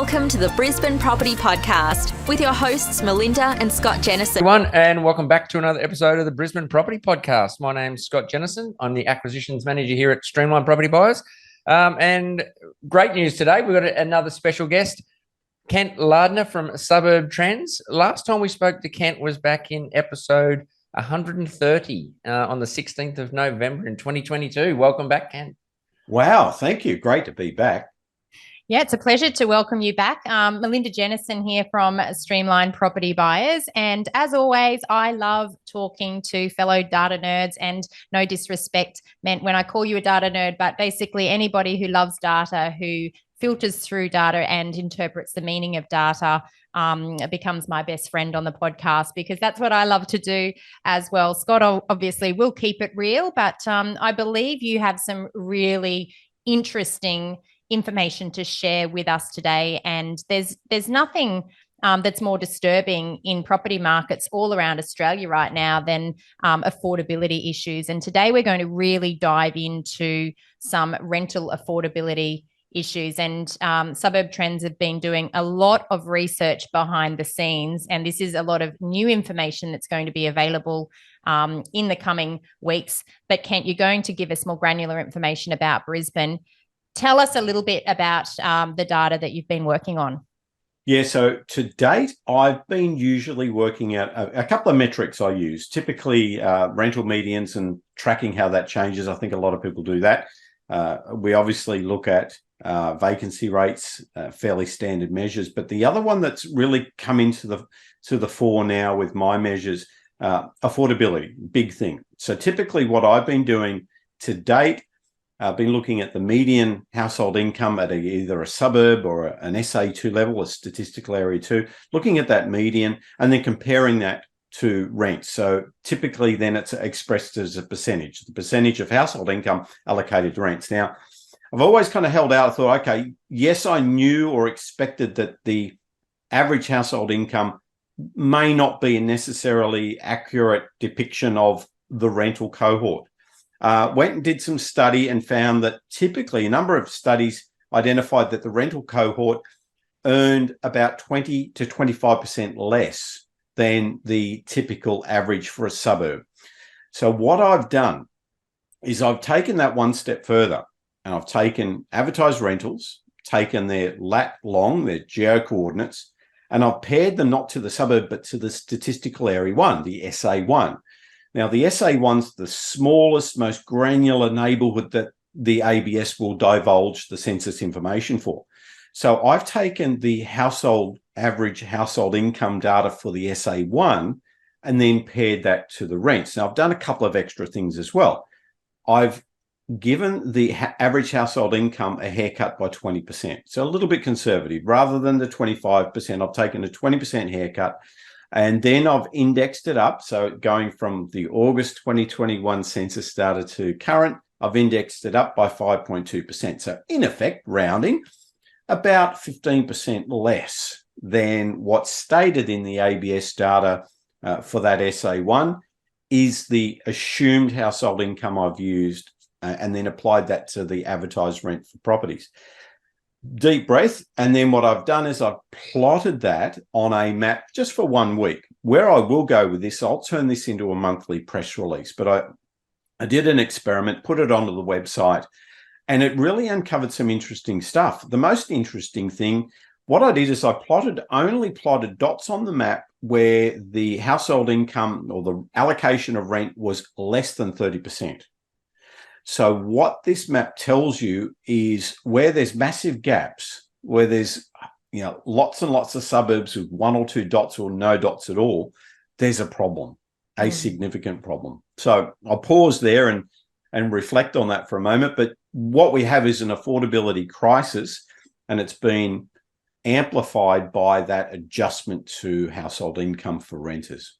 Welcome to the Brisbane Property Podcast with your hosts Melinda and Scott Jennison. Everyone, and welcome back to another episode of the Brisbane Property Podcast. My name's Scott Jennison. I'm the Acquisitions Manager here at Streamline Property Buyers. And great news today. We've got another special guest, Kent Lardner from Suburb Trends. Last time we spoke to Kent was back in episode 130 on the 16th of November in 2022. Welcome back, Kent. Wow, thank you. Great to be back. Yeah, it's a pleasure to welcome you back. Melinda Jennison here from Streamline Property Buyers. And as always, I love talking to fellow data nerds, and no disrespect meant when I call you a data nerd, but basically anybody who loves data, who filters through data and interprets the meaning of data becomes my best friend on the podcast, because that's what I love to do as well. Scott obviously will keep it real, but I believe you have some really interesting information to share with us today, and there's nothing that's more disturbing in property markets all around Australia right now than affordability issues. And today we're going to really dive into some rental affordability issues, and Suburb Trends have been doing a lot of research behind the scenes, and this is a lot of new information that's going to be available in the coming weeks. But Kent, you're going to give us more granular information about Brisbane. Tell us a little bit about the data that you've been working on. Yeah, so to date, I've been usually working out a couple of metrics I use, typically rental medians and tracking how that changes. I think a lot of people do that. We obviously look at vacancy rates, fairly standard measures. But the other one that's really come into the fore now with my measures, affordability, big thing. So typically what I've been doing to date, I've been looking at the median household income at either a suburb or an SA2 level, a statistical area 2, looking at that median and then comparing that to rent. So typically then it's expressed as a percentage, the percentage of household income allocated to rents. Now, I've always kind of held out, I thought, okay, yes, I knew or expected that the average household income may not be a necessarily accurate depiction of the rental cohort. Went and did some study and found that typically a number of studies identified that the rental cohort earned about 20 to 25% less than the typical average for a suburb. So what I've done is I've taken that one step further, and I've taken advertised rentals, taken their lat long, their geo coordinates, and I've paired them not to the suburb, but to the statistical area 1, the SA1. Now, the SA1's the smallest, most granular neighbourhood that the ABS will divulge the census information for. So I've taken the average household income data for the SA1 and then paired that to the rents. Now, I've done a couple of extra things as well. I've given the average household income a haircut by 20%. So a little bit conservative. Rather than the 25%, I've taken a 20% haircut. And then I've indexed it up. So going from the August 2021 census data to current, I've indexed it up by 5.2%. So in effect, rounding, about 15% less than what's stated in the ABS data for that SA1 is the assumed household income I've used and then applied that to the advertised rent for properties. Deep breath. And then what I've done is I've plotted that on a map just for 1 week. Where I will go with this, I'll turn this into a monthly press release, but I did an experiment, put it onto the website, and it really uncovered some interesting stuff. The most interesting thing, what I did is I only plotted dots on the map where the household income or the allocation of rent was less than 30%. So what this map tells you is where there's massive gaps, where there's lots and lots of suburbs with 1 or 2 dots or no dots at all, there's a problem, a significant problem. So I'll pause there and reflect on that for a moment. But what we have is an affordability crisis, and it's been amplified by that adjustment to household income for renters.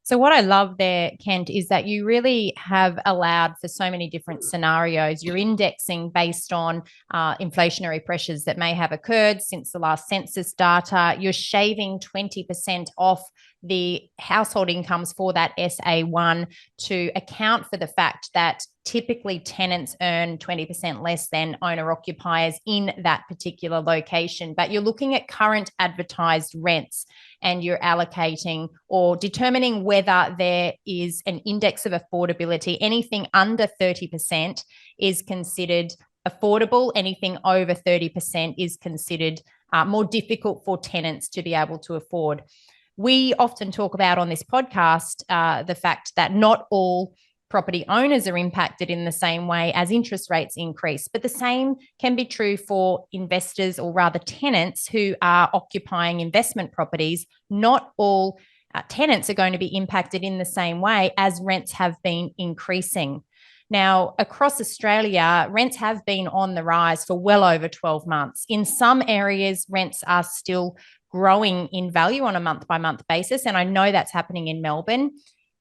So what I love there, Kent, is that you really have allowed for so many different scenarios. You're indexing based on inflationary pressures that may have occurred since the last census data. You're shaving 20% off the household incomes for that SA1 to account for the fact that typically tenants earn 20% less than owner occupiers in that particular location. But you're looking at current advertised rents and you're allocating or determining whether there is an index of affordability. Anything under 30% is considered affordable. Anything over 30% is considered more difficult for tenants to be able to afford. We often talk about on this podcast the fact that not all property owners are impacted in the same way as interest rates increase, but the same can be true for investors, or rather tenants who are occupying investment properties. Not all tenants are going to be impacted in the same way as rents have been increasing. Now, across Australia, rents have been on the rise for well over 12 months. In some areas, rents are still growing in value on a month-by-month basis, and I know that's happening in Melbourne.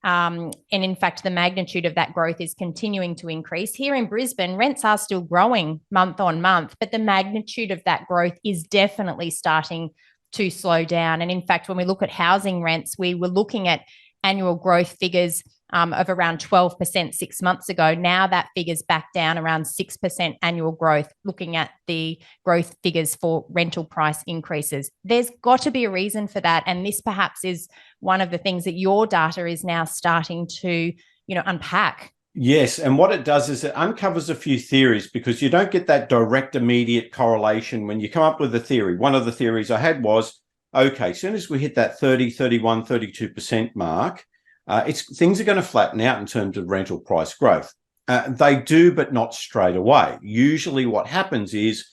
And in fact, the magnitude of that growth is continuing to increase. Here in Brisbane, rents are still growing month on month, but the magnitude of that growth is definitely starting to slow down. And in fact, when we look at housing rents, we were looking at annual growth figures of around 12% 6 months ago. Now that figure's back down around 6% annual growth, looking at the growth figures for rental price increases. There's got to be a reason for that. And this perhaps is one of the things that your data is now starting to, unpack. Yes, and what it does is it uncovers a few theories, because you don't get that direct, immediate correlation when you come up with a theory. One of the theories I had was, okay, as soon as we hit that 30, 31, 32% mark, things are going to flatten out in terms of rental price growth. They do, but not straight away. Usually what happens is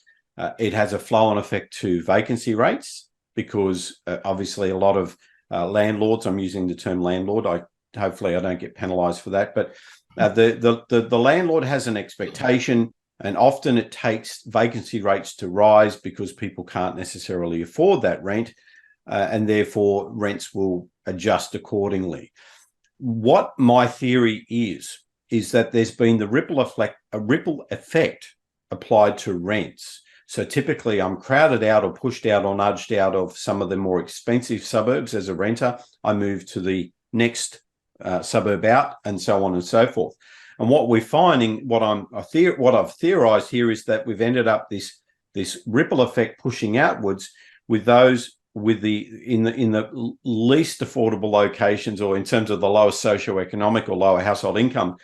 it has a flow-on effect to vacancy rates, because obviously a lot of landlords, I'm using the term landlord, hopefully I don't get penalised for that, but the landlord has an expectation, and often it takes vacancy rates to rise because people can't necessarily afford that rent, and therefore rents will adjust accordingly. What my theory is that there's been a ripple effect applied to rents. So typically I'm crowded out or pushed out or nudged out of some of the more expensive suburbs as a renter. I move to the next suburb out, and so on and so forth. And what we're finding, what I've theorized here, is that we've ended up this ripple effect pushing outwards with those in the least affordable locations, or in terms of the lowest socioeconomic or lower household income,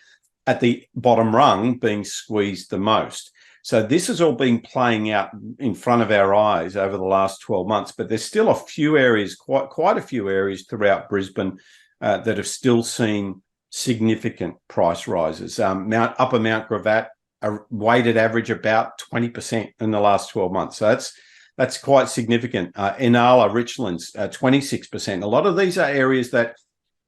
at the bottom rung being squeezed the most. So this has all been playing out in front of our eyes over the last 12 months, but there's still a few areas, quite a few areas throughout Brisbane that have still seen significant price rises. Upper Mount Gravatt, a weighted average about 20% in the last 12 months. So that's quite significant. Inala, Richlands, 26%. A lot of these are areas that,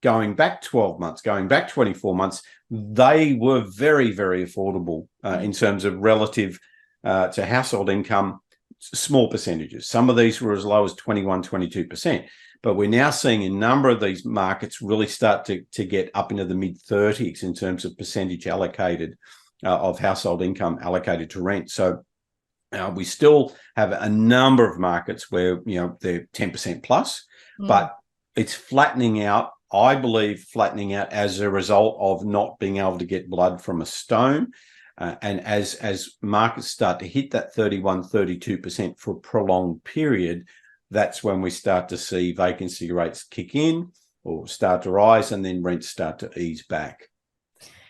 going back 12 months, going back 24 months, they were very, very affordable in terms of relative to household income, small percentages. Some of these were as low as 21, 22%. But we're now seeing a number of these markets really start to get up into the mid-30s in terms of percentage allocated of household income allocated to rent. So we still have a number of markets where, they're 10% plus, but it's flattening out. I believe flattening out as a result of not being able to get blood from a stone. And as markets start to hit that 31, 32% for a prolonged period, that's when we start to see vacancy rates kick in or start to rise, and then rents start to ease back.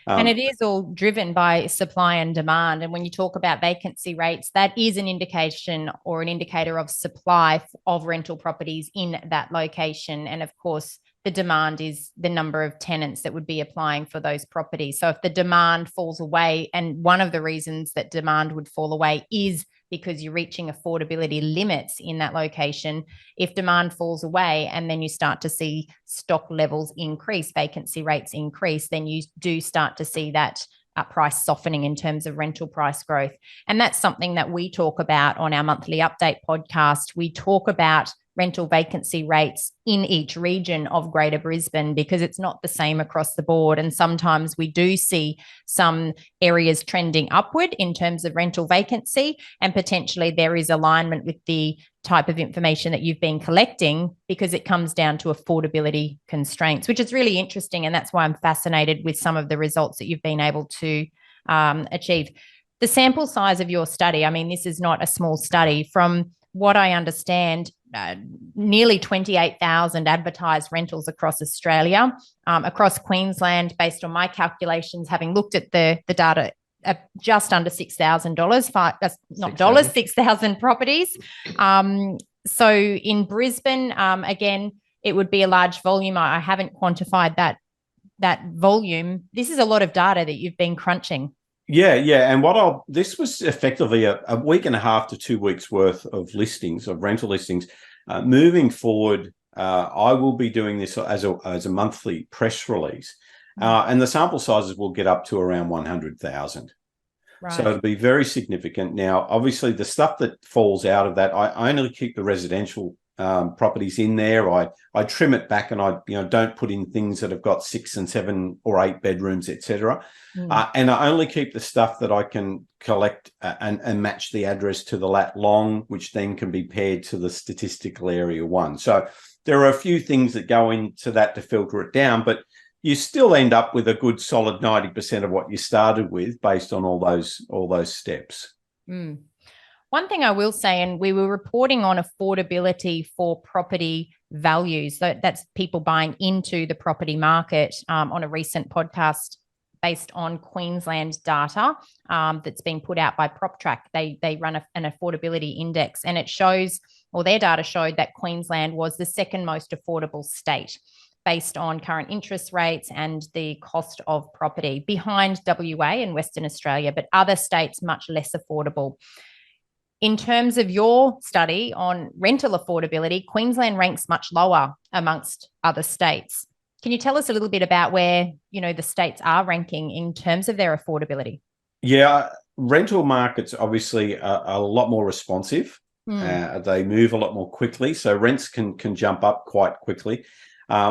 And it is all driven by supply and demand. And when you talk about vacancy rates, that is an indication or an indicator of supply of rental properties in that location. And of course, the demand is the number of tenants that would be applying for those properties. So if the demand falls away, and one of the reasons that demand would fall away is because you're reaching affordability limits in that location. If demand falls away and then you start to see stock levels increase, vacancy rates increase, then you do start to see that price softening in terms of rental price growth. And that's something that we talk about on our monthly update podcast. We talk about rental vacancy rates in each region of Greater Brisbane, because it's not the same across the board. And sometimes we do see some areas trending upward in terms of rental vacancy, and potentially there is alignment with the type of information that you've been collecting, because it comes down to affordability constraints, which is really interesting. And that's why I'm fascinated with some of the results that you've been able to achieve. The sample size of your study, I mean, this is not a small study. From what I understand, nearly 28,000 advertised rentals across Australia, across Queensland, based on my calculations, having looked at the data, just under $6,000, that's not dollars, 6,000 properties. So in Brisbane, again, it would be a large volume. I haven't quantified that volume. This is a lot of data that you've been crunching. Yeah. And this was effectively a week and a half to 2 weeks worth of listings, of rental listings. Moving forward, I will be doing this as a monthly press release. And the sample sizes will get up to around 100,000. Right. So it'll be very significant. Now, obviously, the stuff that falls out of that, I only keep the residential properties in there. I trim it back, and I don't put in things that have got 6 and 7 or 8 bedrooms, etc. And I only keep the stuff that I can collect and match the address to the lat long, which then can be paired to the statistical area 1. So there are a few things that go into that to filter it down, but you still end up with a good solid 90% of what you started with based on all those steps. One thing I will say, and we were reporting on affordability for property values, that's people buying into the property market, on a recent podcast based on Queensland data that's been put out by PropTrack. They run an affordability index, and it shows, or their data showed, that Queensland was the second most affordable state based on current interest rates and the cost of property, behind WA and Western Australia, but other states much less affordable. In terms of your study on rental affordability, Queensland ranks much lower amongst other states. Can you tell us a little bit about where, the states are ranking in terms of their affordability? Yeah, rental markets obviously are a lot more responsive. They move a lot more quickly, so rents can jump up quite quickly.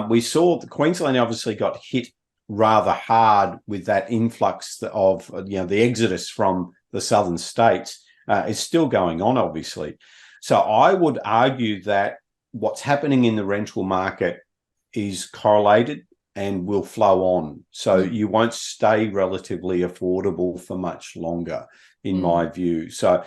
We saw Queensland obviously got hit rather hard with that influx of the exodus from the southern states. Is still going on, obviously. So I would argue that what's happening in the rental market is correlated and will flow on. So you won't stay relatively affordable for much longer, in my view. So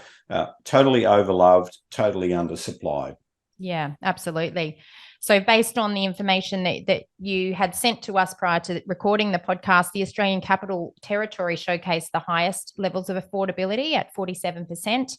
totally overloved, totally undersupplied. Yeah, absolutely. So based on the information that you had sent to us prior to recording the podcast, the Australian Capital Territory showcased the highest levels of affordability at 47%,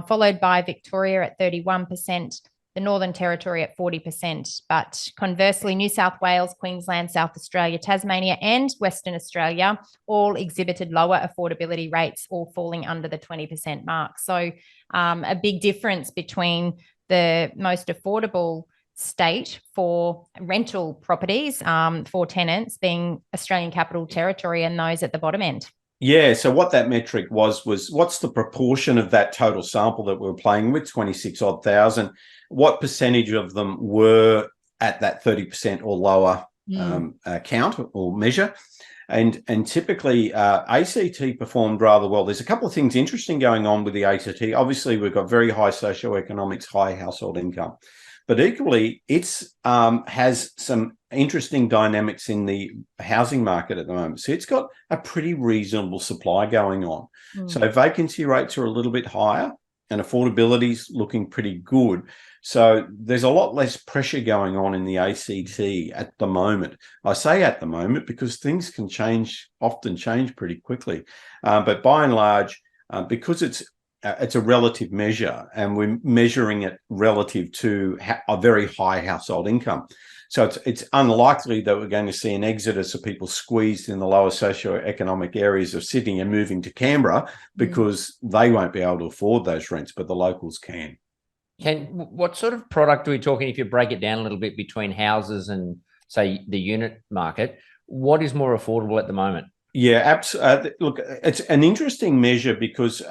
followed by Victoria at 31%, the Northern Territory at 40%. But conversely, New South Wales, Queensland, South Australia, Tasmania, and Western Australia all exhibited lower affordability rates, all falling under the 20% mark. So a big difference between the most affordable state for rental properties for tenants being Australian Capital Territory, and those at the bottom end. Yeah, so what that metric was what's the proportion of that total sample that we were playing with, 26 odd thousand, what percentage of them were at that 30% or lower count or measure? And typically ACT performed rather well. There's a couple of things interesting going on with the ACT. Obviously, we've got very high socioeconomics, high household income. But equally, it's has some interesting dynamics in the housing market at the moment. So it's got a pretty reasonable supply going on. So vacancy rates are a little bit higher and affordability's looking pretty good. So there's a lot less pressure going on in the ACT at the moment. I say at the moment because things can often change pretty quickly. But by and large, because it's a relative measure, and we're measuring it relative to a very high household income. So it's unlikely that we're going to see an exodus of people squeezed in the lower socioeconomic areas of Sydney and moving to Canberra because they won't be able to afford those rents, but the locals can. What sort of product are we talking, if you break it down a little bit between houses and, say, the unit market? What is more affordable at the moment? Yeah, absolutely. Look, it's an interesting measure because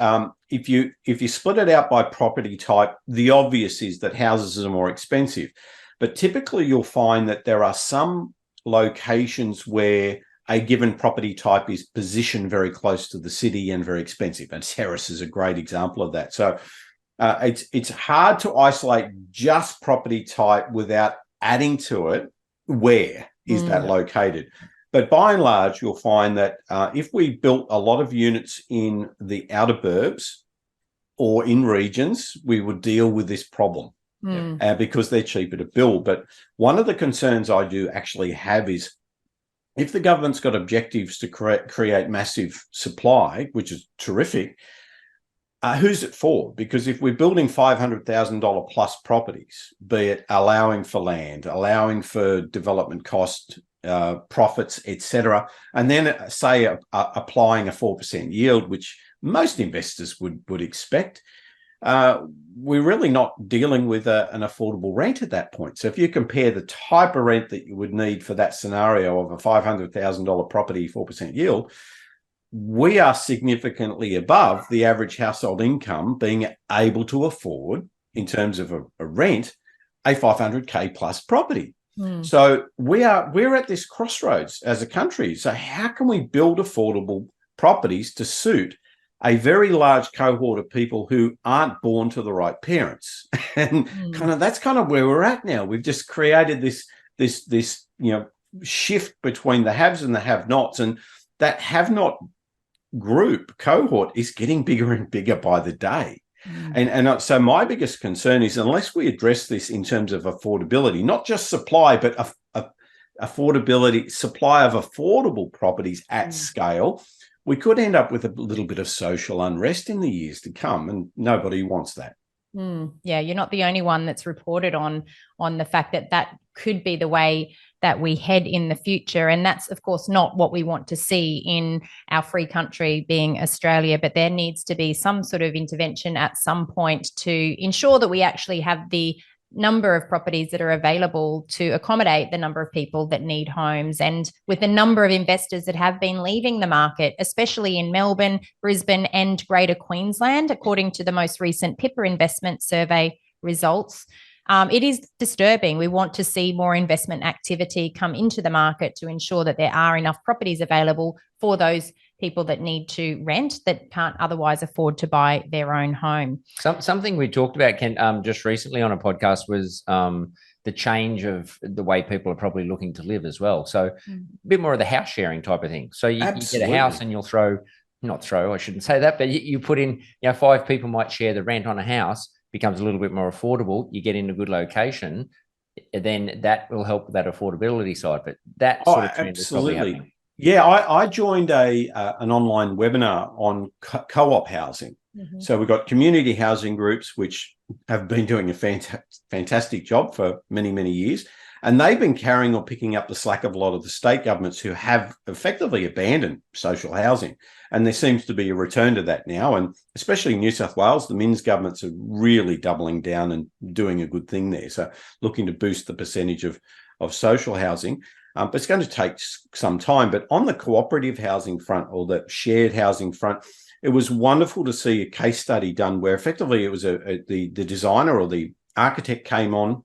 if you split it out by property type, the obvious is that houses are more expensive. But typically you'll find that there are some locations where a given property type is positioned very close to the city and very expensive. And Terrace is a great example of that. So It's hard to isolate just property type without adding to it where is that located. But by and large, you'll find that if we built a lot of units in the outer burbs or in regions, we would deal with this problem because they're cheaper to build. But one of the concerns I do actually have is if the government's got objectives to create massive supply, which is terrific, who's it for? Because if we're building $500,000 plus properties, be it allowing for land, allowing for development cost, profits, etc., and then say applying a 4% yield, which most investors would expect, we're really not dealing with an affordable rent at that point. So if you compare the type of rent that you would need for that scenario of a $500,000 property, 4% yield, we are significantly above the average household income being able to afford, in terms of a rent, a 500K plus property. So we're at this crossroads as a country. So how can we build affordable properties to suit a very large cohort of people who aren't born to the right parents? And that's kind of where we're at now. We've just created this shift between the haves and the have-nots, and that have-not group cohort is getting bigger and bigger by the day. And so my biggest concern is, unless we address this in terms of affordability, not just supply, but affordability, supply of affordable properties at scale, we could end up with a little bit of social unrest in the years to come, and nobody wants that. Yeah, you're not the only one that's reported on the fact that could be the way that we head in the future. And that's, of course, not what we want to see in our free country being Australia, but there needs to be some sort of intervention at some point to ensure that we actually have the number of properties that are available to accommodate the number of people that need homes. And with the number of investors that have been leaving the market, especially in Melbourne, Brisbane and Greater Queensland, according to the most recent Pippa Investment Survey results, it is disturbing. We want to see more investment activity come into the market to ensure that there are enough properties available for those people that need to rent, that can't otherwise afford to buy their own home. Something we talked about, Ken, just recently on a podcast was the change of the way people are probably looking to live as well. So a bit more of the house sharing type of thing. So you get a house and you'll I shouldn't say that, but you put in, 5 people might share the rent on a house, becomes a little bit more affordable. You get in a good location, then that will help with that affordability side. But that sort of trend is probably happening. Yeah, I joined an online webinar on co-op housing. So we've got community housing groups, which have been doing a fantastic job for many, many years. And they've been carrying or picking up the slack of a lot of the state governments who have effectively abandoned social housing. And there seems to be a return to that now. And especially in New South Wales, the Minns governments are really doubling down and doing a good thing there. So looking to boost the percentage of social housing. But it's going to take some time. But on the cooperative housing front, or the shared housing front, it was wonderful to see a case study done where effectively it was the designer or the architect came on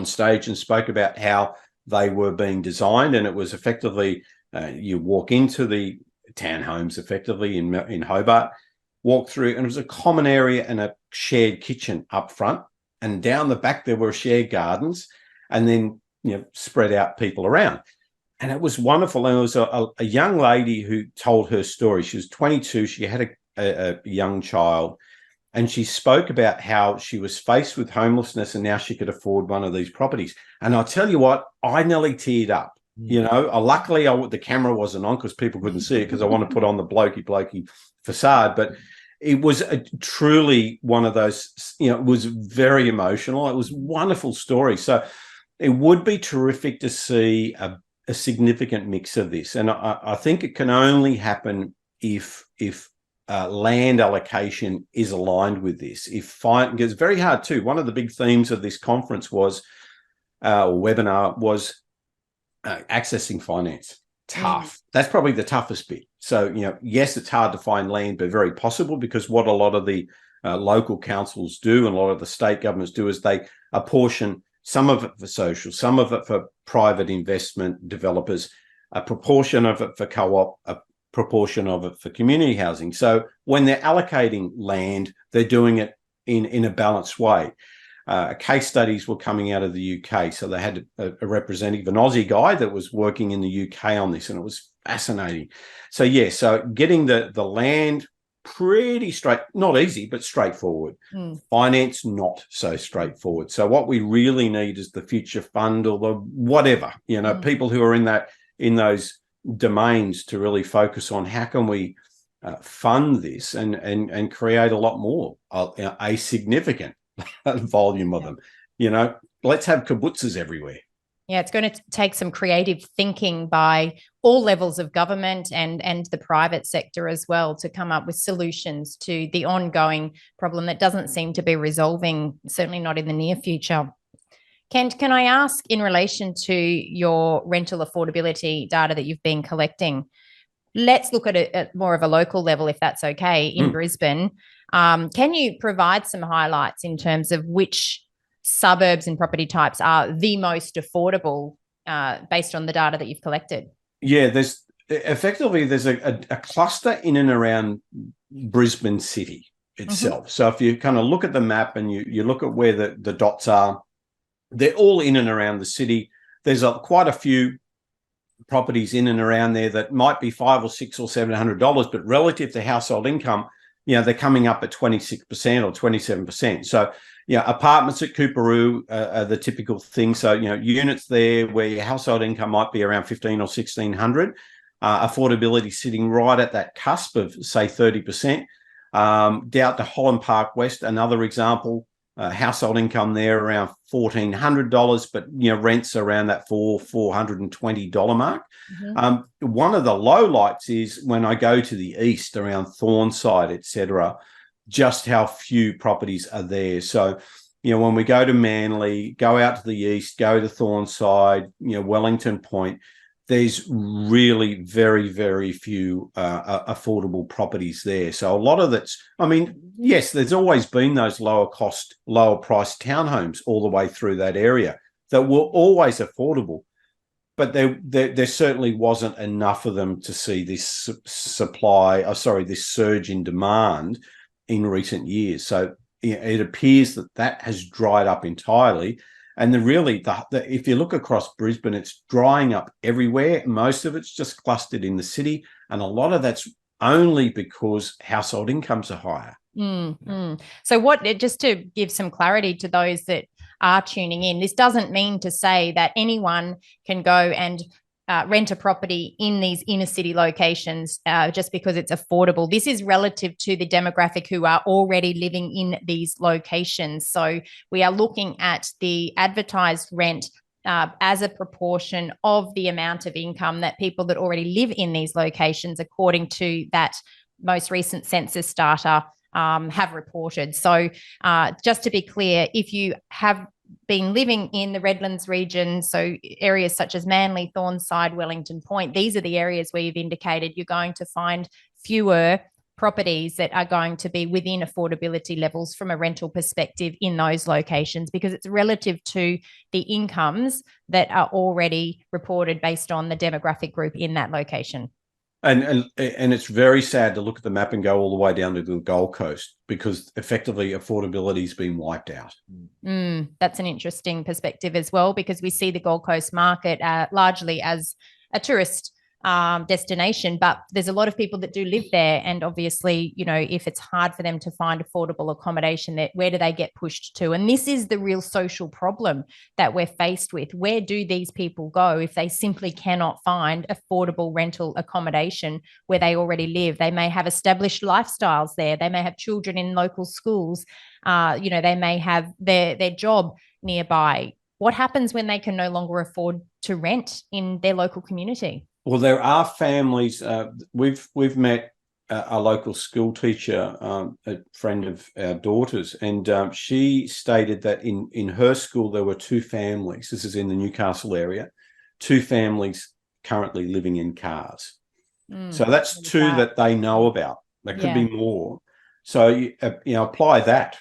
stage and spoke about how they were being designed. And it was effectively, you walk into the townhomes effectively in Hobart, walk through, and it was a common area and a shared kitchen up front. And down the back, there were shared gardens, and then spread out people around. And it was wonderful. And it was a young lady who told her story. She was 22. She had a young child, and she spoke about how she was faced with homelessness and now she could afford one of these properties. And I'll tell you what, I nearly teared up. Luckily the camera wasn't on because people couldn't see it, because I want to put on the blokey facade. But it was truly one of those, it was very emotional. It was a wonderful story. So it would be terrific to see a significant mix of this. And I think it can only happen if land allocation is aligned with this. It's very hard too. One of the big themes of this conference was, or webinar, was accessing finance. Tough. That's probably the toughest bit. So, yes, it's hard to find land, but very possible, because what a lot of the local councils do and a lot of the state governments do is they apportion some of it for social, some of it for private investment developers, a proportion of it for co-op, a proportion of it for community housing. So when they're allocating land, they're doing it in a balanced way. Case studies were coming out of the UK. So they had a representative, an Aussie guy that was working in the UK on this, and it was fascinating. So, yeah, so getting the land pretty straight, not easy, but straightforward. Finance, not so straightforward. So what we really need is the future fund or the whatever, people who are in those domains to really focus on how can we fund this and create a lot more, a significant volume of them. Let's have kibbutzes everywhere. Yeah, it's going to take some creative thinking by all levels of government and the private sector as well to come up with solutions to the ongoing problem that doesn't seem to be resolving, certainly not in the near future. Kent, can I ask, in relation to your rental affordability data that you've been collecting, let's look at it at more of a local level, if that's okay, in Brisbane. Can you provide some highlights in terms of which suburbs and property types are the most affordable based on the data that you've collected? Yeah, there's a cluster in and around Brisbane city itself. So if you kind of look at the map and you look at where the dots are, they're all in and around the city. There's quite a few properties in and around there that might be $500 or $600 or $700, but relative to household income, they're coming up at 26% or 27%. So, apartments at Cooperoo are the typical thing. So, units there where your household income might be around 15 or 1600, affordability sitting right at that cusp of, say, 30%. Down to Holland Park West, another example, household income there around $1,400, but rents around that $420 mark. One of the low lights is when I go to the east around Thornside, etc., just how few properties are there. So, when we go to Manly, go out to the east, go to Thornside, Wellington Point, there's really very, very few affordable properties there. So a lot of that's, yes, there's always been those lower cost, lower priced townhomes all the way through that area that were always affordable, but there certainly wasn't enough of them to see this this surge in demand in recent years. So it appears that has dried up entirely. And if you look across Brisbane, it's drying up everywhere. Most of it's just clustered in the city. And a lot of that's only because household incomes are higher. So just to give some clarity to those that are tuning in, this doesn't mean to say that anyone can go and rent a property in these inner city locations just because it's affordable. This is relative to the demographic who are already living in these locations. So we are looking at the advertised rent as a proportion of the amount of income that people that already live in these locations, according to that most recent census data, have reported. So just to be clear, if you have been living in the Redlands region, so areas such as Manly, Thornside, Wellington Point, these are the areas where you've indicated you're going to find fewer properties that are going to be within affordability levels from a rental perspective in those locations, because it's relative to the incomes that are already reported based on the demographic group in that location. And it's very sad to look at the map and go all the way down to the Gold Coast, because effectively affordability has been wiped out. That's an interesting perspective as well, because we see the Gold Coast market largely as a tourist destination, but there's a lot of people that do live there. And obviously, if it's hard for them to find affordable accommodation, where do they get pushed to? And this is the real social problem that we're faced with. Where do these people go if they simply cannot find affordable rental accommodation where they already live? They may have established lifestyles there. They may have children in local schools. They may have their job nearby. What happens when they can no longer afford to rent in their local community? Well, there are families. We've met a local school teacher, a friend of our daughter's, and she stated that in her school there were two families. This is in the Newcastle area, two families currently living in cars. So that's two that they know about. There could be more. So you apply that.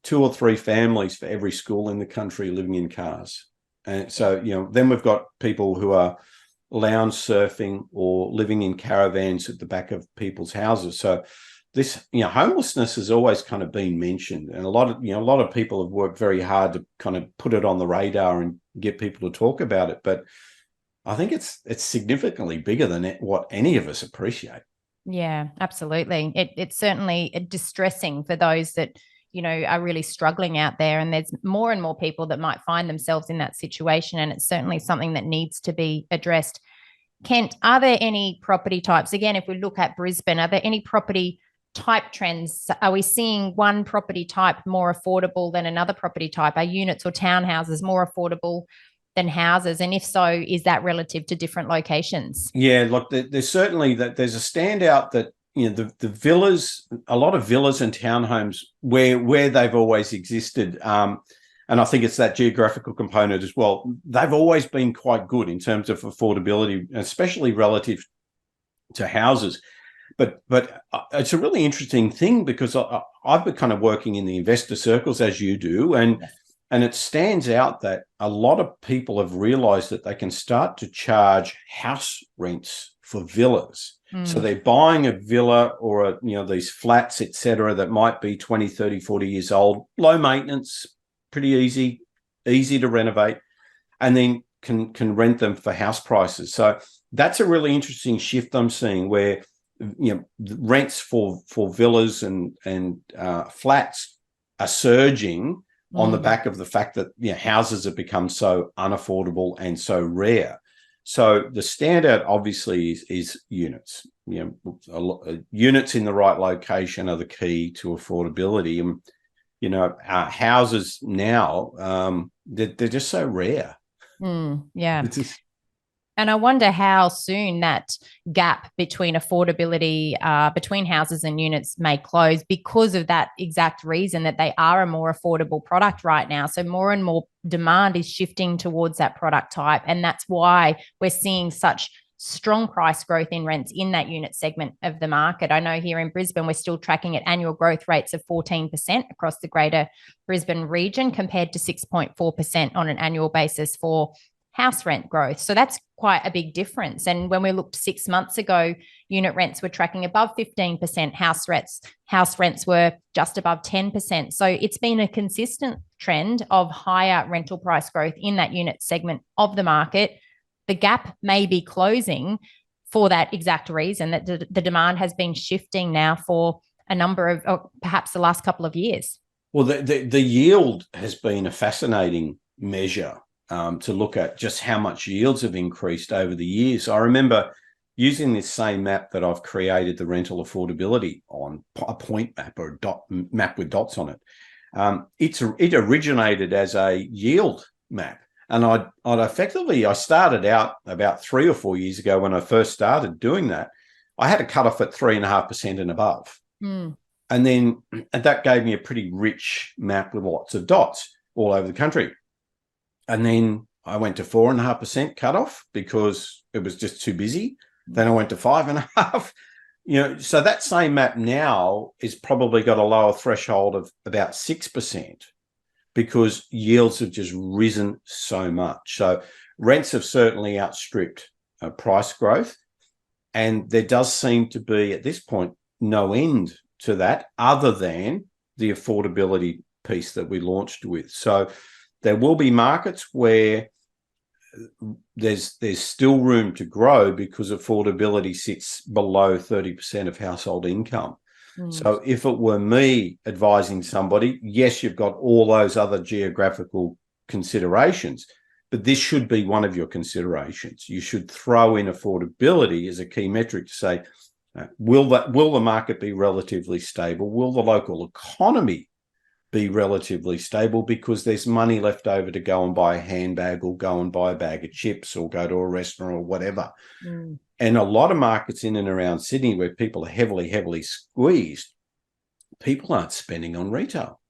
2 or 3 families for every school in the country living in cars, and so then we've got people who are lounge surfing or living in caravans at the back of people's houses. So this, homelessness has always kind of been mentioned, and a lot of people have worked very hard to kind of put it on the radar and get people to talk about it. But I think it's significantly bigger than what any of us appreciate. Yeah, absolutely. It's certainly distressing for those that, are really struggling out there. And there's more and more people that might find themselves in that situation. And it's certainly something that needs to be addressed. Kent, are there any property types? Again, if we look at Brisbane, are there any property type trends? Are we seeing one property type more affordable than another property type? Are units or townhouses more affordable than houses? And if so, is that relative to different locations? Yeah, look, there's certainly there's a standout that, the villas, a lot of villas and townhomes where they've always existed. And I think it's that geographical component as well. They've always been quite good in terms of affordability, especially relative to houses. But it's a really interesting thing, because I've been kind of working in the investor circles, as you do, and it stands out that a lot of people have realized that they can start to charge house rents for villas. So they're buying a villa or these flats, etc., that might be 20, 30, 40 years old, low maintenance, pretty easy to renovate, and then can rent them for house prices. So that's a really interesting shift I'm seeing, where rents for villas and flats are surging on the back of the fact that houses have become so unaffordable and so rare. So the standout obviously is units. Units in the right location are the key to affordability. And houses now, they're just so rare. Yeah. And I wonder how soon that gap between affordability between houses and units may close, because of that exact reason, that they are a more affordable product right now. So more and more demand is shifting towards that product type. And that's why we're seeing such strong price growth in rents in that unit segment of the market. I know here in Brisbane, we're still tracking at annual growth rates of 14% across the greater Brisbane region, compared to 6.4% on an annual basis for house rent growth. So that's quite a big difference. And when we looked 6 months ago, unit rents were tracking above 15%, house rents were just above 10%. So it's been a consistent trend of higher rental price growth in that unit segment of the market. The gap may be closing for that exact reason, that the demand has been shifting now for a number of, perhaps the last couple of years. Well, the yield has been a fascinating measure to look at, just how much yields have increased over the years. I remember using this same map that I've created the rental affordability on, a point map or a map with dots on it. It originated as a yield map. And I started out about 3 or 4 years ago when I first started doing that. I had a cutoff at 3.5% and above. And then that gave me a pretty rich map with lots of dots all over the country. And then I went to 4.5% cutoff because it was just too busy. Then I went to 5.5%. So that same map now is probably got a lower threshold of about 6%, because yields have just risen so much. So rents have certainly outstripped price growth. And there does seem to be, at this point, no end to that, other than the affordability piece that we launched with. So there will be markets where there's still room to grow, because affordability sits below 30% of household income. So if it were me advising somebody, yes, you've got all those other geographical considerations, but this should be one of your considerations. You should throw in affordability as a key metric to say, will the market be relatively stable? Will the local economy be relatively stable, because there's money left over to go and buy a handbag, or go and buy a bag of chips, or go to a restaurant, or whatever. And a lot of markets in and around Sydney where people are heavily squeezed, people aren't spending on retail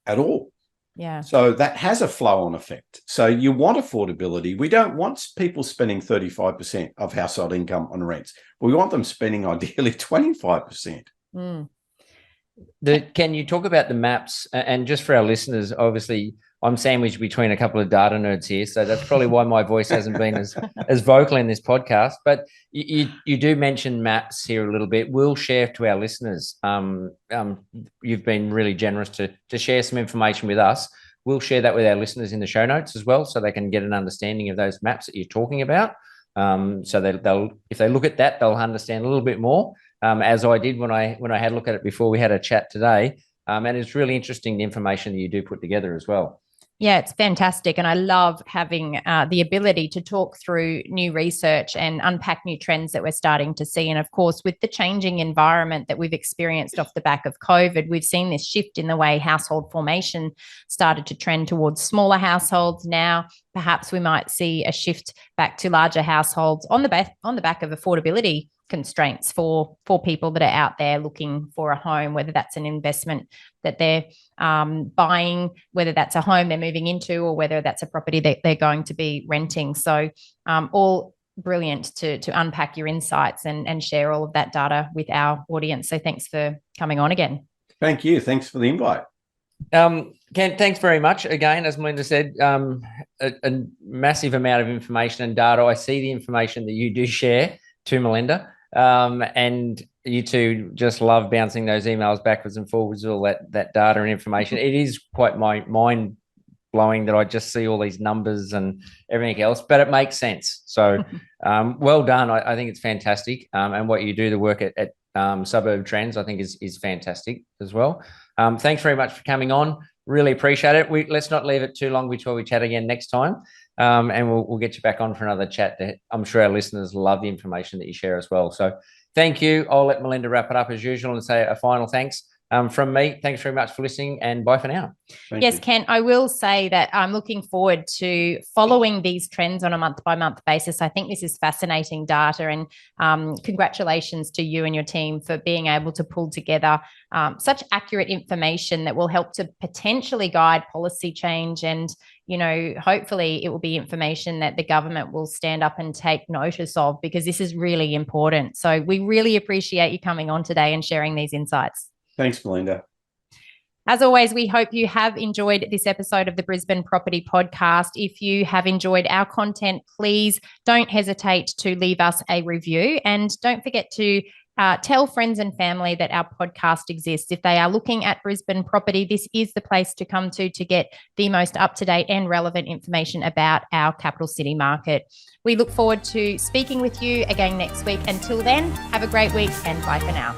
at all. Yeah. So that has a flow-on effect. So you want affordability. We don't want people spending 35% of household income on rents. We want them spending ideally 25%. Can you talk about the maps? And just for our listeners, obviously, I'm sandwiched between a couple of data nerds here, so that's probably why my voice hasn't been as vocal in this podcast. But you do mention maps here a little bit. We'll share to our listeners. You've been really generous to share some information with us. We'll share that with our listeners in the show notes as well, so they can get an understanding of those maps that you're talking about. So they'll if they look at that, they'll understand a little bit more. As I did when I had a look at it before we had a chat today. And it's really interesting, the information that you do put together as well. Yeah, it's fantastic. And I love having the ability to talk through new research and unpack new trends that we're starting to see. And of course, with the changing environment that we've experienced off the back of COVID, we've seen this shift in the way household formation started to trend towards smaller households. Now, perhaps we might see a shift back to larger households on the back of affordability constraints for people that are out there looking for a home, whether that's an investment that they're buying, whether that's a home they're moving into, or whether that's a property that they're going to be renting. So all brilliant to unpack your insights and share all of that data with our audience. So thanks for coming on again. Thank you. Thanks for the invite. Ken, thanks very much. Again, as Melinda said, a massive amount of information and data. I see the information that you do share to Melinda. And you two just love bouncing those emails backwards and forwards, all that data and information. It is quite mind blowing that I just see all these numbers and everything else, but it makes sense. So well done. I think it's fantastic. And what you do, the work at Suburb Trends, I think is fantastic as well. Thanks very much for coming on. Really appreciate it. Let's not leave it too long before we chat again next time. And we'll get you back on for another chat. I'm sure our listeners love the information that you share as well. So thank you. I'll let Melinda wrap it up as usual and say a final thanks from me. Thanks very much for listening, and bye for now. Yes, Ken, I will say that I'm looking forward to following these trends on a month-by-month basis. I think this is fascinating data, and congratulations to you and your team for being able to pull together such accurate information that will help to potentially guide policy change. And, you know, hopefully it will be information that the government will stand up and take notice of, because this is really important. So we really appreciate you coming on today and sharing these insights. Thanks, Melinda. As always, we hope you have enjoyed this episode of the Brisbane Property Podcast. If you have enjoyed our content, please don't hesitate to leave us a review, and don't forget to tell friends and family that our podcast exists. If they are looking at Brisbane property, this is the place to come to get the most up-to-date and relevant information about our capital city market. We look forward to speaking with you again next week. Until then, have a great week, and bye for now.